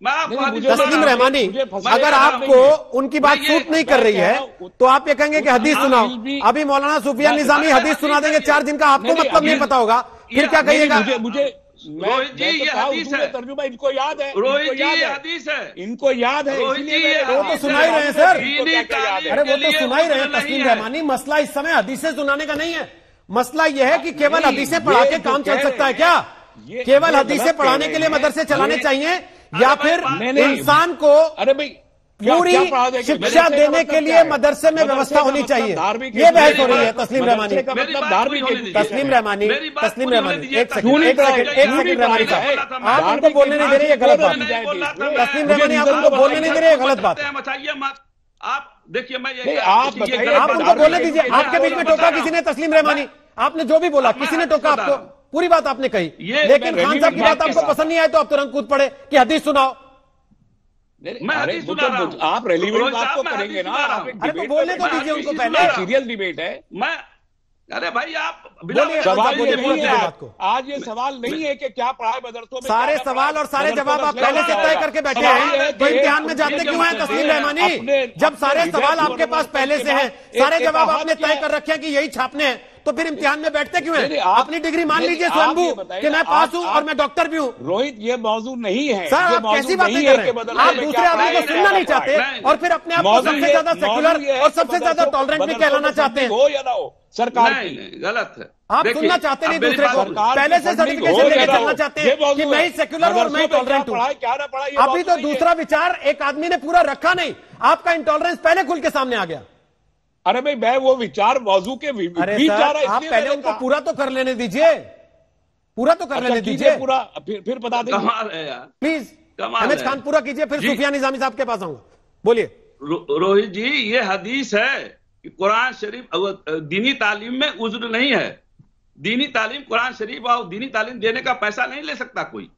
मैं आपको हदीस तस्लीम रहमानी, अगर आपको उनकी बात सूट नहीं कर रही है तो आप ये कहेंगे कि हदीस सुनाओ। अभी मौलाना सुफियान निजामी हदीस सुना देंगे 4 दिन का, आपको मतलब नहीं पता होगा, फिर क्या कहिएगा? रोहित जी ये हदीस है, तर्जुमा इनको याद है, रोहित जी ये हदीस है, इनको याद है, रोहित जी ये वो तो हदीस सुना ही रहे हैं सर। अरे वो तो लिए सुना ही रहे हैं उम्र तस्लीम नहीं है। रहमानी। मसला इस समय हदीसें सुनाने का नहीं है, मसला यह है कि केवल हदीसें पढ़ा के काम चल सकता है क्या? केवल हदीसें पढ़ाने के लिए मदरसे चलाने चाहिए या फिर इंसान को अरे भाई पूरी शिक्षा देने के लिए मदरसे में व्यवस्था होनी चाहिए? ये बहस हो रही है तस्लीम रहमानी। तस्लीम रहमानी, तस्लीम रहमानी, एक सेकंड रहमानी साहब, आप उनको बोलने नहीं दे रहे, ये गलत बात है। तस्लीम रहमानी, आप उनको बोलने नहीं दे रहे, ये गलत बात है। आप देखिए, मैं ये आप उनको बोलने दीजिए। आपके बीच में टोका किसी ने? तस्लीम रहमानी, आपने जो भी बोला, किसी ने टोका आपको? पूरी बात आपने कही, लेकिन खान साहब की बात आपको पसंद नहीं आए तो आप तुरंत कूद पड़े कि हदीस सुनाओ। मैं हदीस सुना रहा हूं। आप रेलिवेंट बात तो करेंगे ना, अरे तो बोलने तो दीजिए उनको पहले। सीरियस डिबेट है। मैं अरे भाई आप सवाल ये नहीं है, आज ये सवाल नहीं है कि क्या पढ़ाए मदरसों में। सारे सवाल और सारे जवाब आप पहले से तय करके बैठे हैं, तो इम्तिहान में जाते क्यों हैं तस्लीम रहमानी? जब सारे सवाल आपके पास पहले से हैं, सारे जवाब आपने तय कर रखे हैं कि यही छापने हैं, तो फिर इम्तिहान में बैठते क्यों हैं? अपनी डिग्री मान लीजिए स्वयंभू कि मैं पास हूं और मैं डॉक्टर भी हूं। रोहित, ये मौजूद नहीं है सर, आप कैसी बातें कर रहे हैं? आप दूसरे आदमी को सुनना नहीं चाहते और फिर अपने आप को सबसे ज्यादा सेक्युलर और सबसे ज्यादा टॉलरेंट भी कहलाना चाहते हैं। हो या ना हो, सरकार गलत है। आप सुनना चाहते नहीं दूसरे को, पहले से सर्टिफिकेशन लेके चलना चाहते हैं कि मैं ही सेक्युलर और मैं ही टॉलरेंट हूं। अभी तो दूसरा विचार एक आदमी ने पूरा रखा नहीं, आपका इंटॉलरेंस पहले खुल के सामने आ गया। अरे भाई, मैं वो विचार मौजू के अरे सर, आप पहले उनको पूरा तो कर लेने दीजिए, पूरा तो कर लेने दीजिए पूरा, फिर बता देंगे। कमाल है यार, प्लीज एमएच खान पूरा कीजिए, फिर सुफियान निजामी साहब के पास आऊंगा। बोलिए। रोहित जी, ये हदीस है कि कुरान शरीफ दीनी तालीम में उज्र नहीं है। दीनी तालीम, कुरान शरीफ और दीनी तालीम देने का पैसा नहीं ले सकता कोई।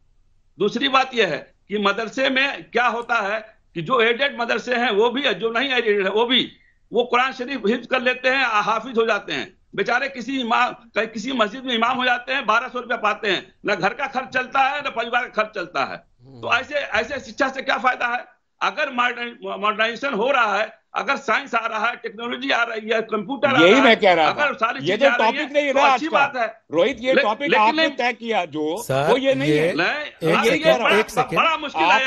दूसरी बात यह है कि मदरसे में क्या होता है कि जो एडेड मदरसे हैं वो भी, जो नहीं एडेड है वो कुरान शरीफ हिफ्ज कर लेते हैं, हाफिज हो जाते हैं बेचारे। किसी मस्जिद में इमाम हो जाते हैं, 1200 रुपया पाते हैं, न घर का खर्च चलता है न परिवार का खर्च चलता है। तो ऐसे शिक्षा से क्या फायदा है? अगर मॉडर्नाइजेशन हो रहा है, अगर साइंस आ रहा है, टेक्नोलॉजी आ रही है, कंप्यूटर आ रहा है, यही मैं कह रहा था, अगर सारी ये जो टॉपिक नहीं है ना आज का, रोहित, ये टॉपिक आपने तय किया जो वो ये नहीं है। बड़ा मुश्किल है,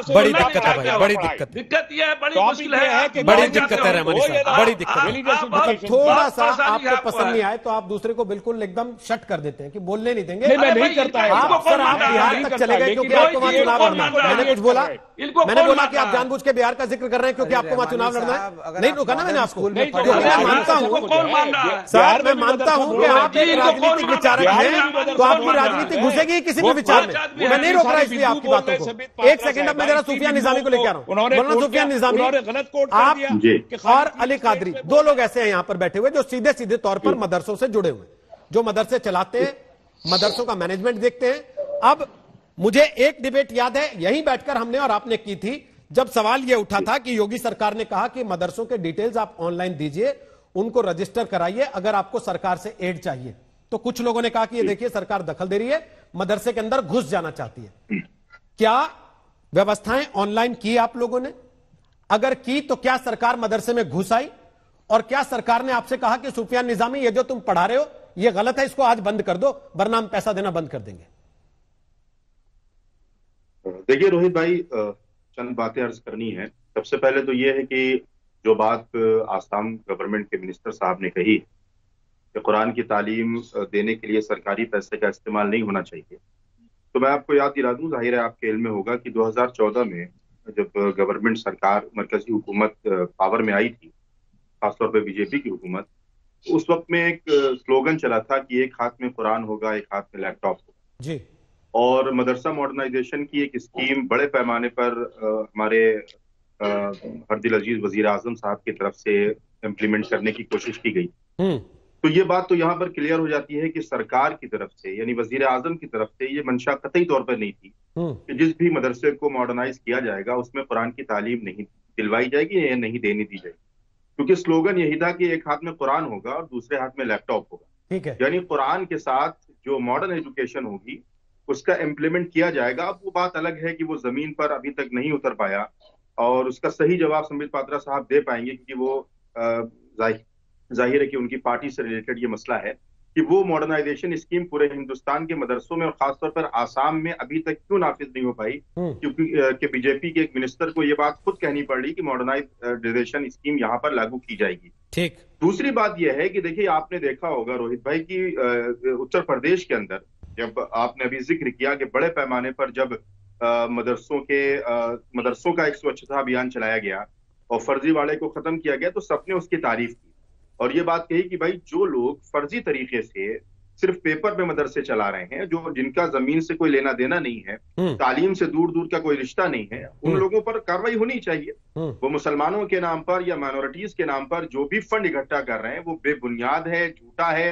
बड़ी दिक्कत है भाई, बड़ी दिक्कत ये है, बड़ी मुश्किल है, बड़ी दिक्कत है रहमानी साहब, बड़ी दिक्कत है। थोड़ा सा आपको पसंद नहीं आए तो आप दूसरे को बिल्कुल एकदम शट कर देते हैं कि बोलने नहीं देंगे। मैं नहीं करता है। आप बिहार तक चले गए क्योंकि आपको वहां चुनाव लड़ना है। मैंने कुछ बोला? मैंने बोला कि आप जानबूझ के बिहार का जिक्र कर रहे हैं क्योंकि आपको वहां चुनाव लड़ना है? नहीं रोका ना मैंने आपको। मैं मानता हूं सर, मैं मानता हूं कि आप एक राजनीतिक विचारक हैं, तो आपकी राजनीति घुसेगी किसी भी विचार में। मैं नहीं रोक रहा इसलिए आपकी बातों को। एक सेकंड, अब मैं जरा सुफियान निजामी को लेकर आ रहा हूं। बोलना सुफियान निजामी, आप और अली कादरी, दो लोग ऐसे हैं यहां पर बैठे हुए जो सीधे सीधे तौर पर मदरसों से जुड़े हुए, जो मदरसे चलाते हैं, मदरसों का मैनेजमेंट देखते हैं। अब मुझे एक डिबेट याद है, यहीं बैठकर हमने और आपने की थी, जब सवाल यह उठा था कि योगी सरकार ने कहा कि मदरसों के डिटेल्स आप ऑनलाइन दीजिए, उनको रजिस्टर कराइए अगर आपको सरकार से एड चाहिए। तो कुछ लोगों ने कहा कि ये देखिए सरकार दखल दे रही है, मदरसे के अंदर घुस जाना चाहती है। क्या व्यवस्थाएं ऑनलाइन की आप लोगों ने? अगर की तो क्या सरकार मदरसे में घुस आई? और क्या सरकार ने आपसे कहा कि सुफियान निजामी ये जो तुम पढ़ा रहे हो ये गलत है, इसको आज बंद कर दो वरना हम पैसा देना बंद कर देंगे? देखिए रोहित भाई, चंद बातें अर्ज करनी है। सबसे पहले तो ये है कि जो बात आसाम गवर्नमेंट के मिनिस्टर साहब ने कही कि कुरान की तालीम देने के लिए सरकारी पैसे का इस्तेमाल नहीं होना चाहिए, तो मैं आपको याद दिला दूं, जाहिर है आपके इल्म में होगा कि 2014 में जब गवर्नमेंट सरकार, मरकजी हुकूमत पावर में आई थी, खासतौर पर बीजेपी की हुकूमत, उस वक्त में एक स्लोगन चला था कि एक हाथ में कुरान होगा, एक हाथ में लैपटॉप होगा जी। और मदरसा मॉडर्नाइजेशन की एक स्कीम बड़े पैमाने पर हमारे हरदिल अजीज वजीर आजम साहब की तरफ से इम्प्लीमेंट करने की कोशिश की गई। तो ये बात तो यहाँ पर क्लियर हो जाती है कि सरकार की तरफ से, यानी वजीर आजम की तरफ से, ये मंशा कतई तौर पर नहीं थी कि जिस भी मदरसे को मॉडर्नाइज किया जाएगा उसमें कुरान की तालीम नहीं दिलवाई जाएगी या नहीं देनी दी जाएगी, क्योंकि स्लोगन यही था कि एक हाथ में कुरान होगा और दूसरे हाथ में लैपटॉप होगा। ठीक है, यानी कुरान के साथ जो मॉडर्न एजुकेशन होगी उसका इम्प्लीमेंट किया जाएगा। अब वो बात अलग है कि वो जमीन पर अभी तक नहीं उतर पाया और उसका सही जवाब संबित पात्रा साहब दे पाएंगे, क्योंकि वो जाहिर है कि उनकी पार्टी से रिलेटेड ये मसला है कि वो मॉडर्नाइजेशन स्कीम पूरे हिंदुस्तान के मदरसों में और खासतौर पर आसाम में अभी तक क्यों नाफिज नहीं हो पाई, क्योंकि बीजेपी के एक मिनिस्टर को ये बात खुद कहनी पड़ रही कि मॉडर्नाइजेशन स्कीम यहाँ पर लागू की जाएगी। ठीक। दूसरी बात यह है कि देखिए, आपने देखा होगा रोहित भाई की उत्तर प्रदेश के अंदर, जब आपने अभी जिक्र किया कि बड़े पैमाने पर जब मदरसों का एक स्वच्छता अभियान चलाया गया और फर्जीवाड़े को खत्म किया गया, तो सबने उसकी तारीफ की और ये बात कही कि भाई जो लोग फर्जी तरीके से सिर्फ पेपर पे मदरसे चला रहे हैं, जो जिनका जमीन से कोई लेना देना नहीं है, तालीम से दूर दूर का कोई रिश्ता नहीं है, उन लोगों पर कार्रवाई होनी चाहिए। वो मुसलमानों के नाम पर या माइनॉरिटीज के नाम पर जो भी फंड इकट्ठा कर रहे हैं वो बेबुनियाद है, झूठा है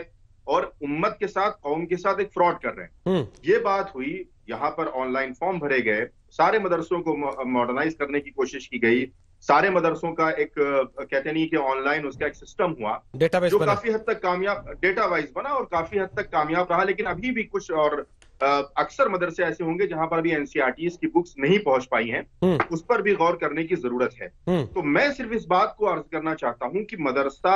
और उम्मत के साथ, कौम के साथ एक फ्रॉड कर रहे हैं। ये बात हुई। यहाँ पर ऑनलाइन फॉर्म भरे गए, सारे मदरसों को मॉडर्नाइज करने की कोशिश की गई, सारे मदरसों का एक कहते नहीं कि ऑनलाइन उसका एक सिस्टम हुआ जो काफी हद तक कामयाब, डेटा वाइज बना और काफी हद तक कामयाब रहा। लेकिन अभी भी कुछ और अक्सर मदरसे ऐसे होंगे जहां पर अभी एनसीईआरटीज की बुक्स नहीं पहुंच पाई हैं, उस पर भी गौर करने की जरूरत है। तो मैं सिर्फ इस बात को अर्ज करना चाहता हूं कि मदरसा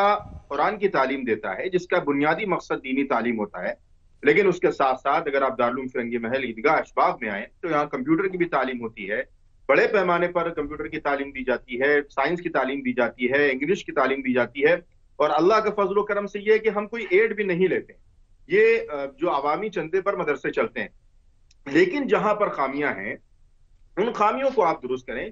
कुरान की तालीम देता है जिसका बुनियादी मकसद दीनी तालीम होता है, लेकिन उसके साथ साथ अगर आप दारुल उलूम फिरंगी महल ईदगाह अशबाब में आए तो यहाँ कंप्यूटर की भी तालीम होती है, बड़े पैमाने पर कंप्यूटर की तालीम दी जाती है, साइंस की तालीम दी जाती है, इंग्लिश की तालीम दी जाती है। और अल्लाह का फजल करम से ये है कि हम कोई एड भी नहीं लेते, ये जो अवामी चंदे पर मदरसे चलते हैं। लेकिन जहां पर खामियां हैं उन खामियों को आप दुरुस्त करें।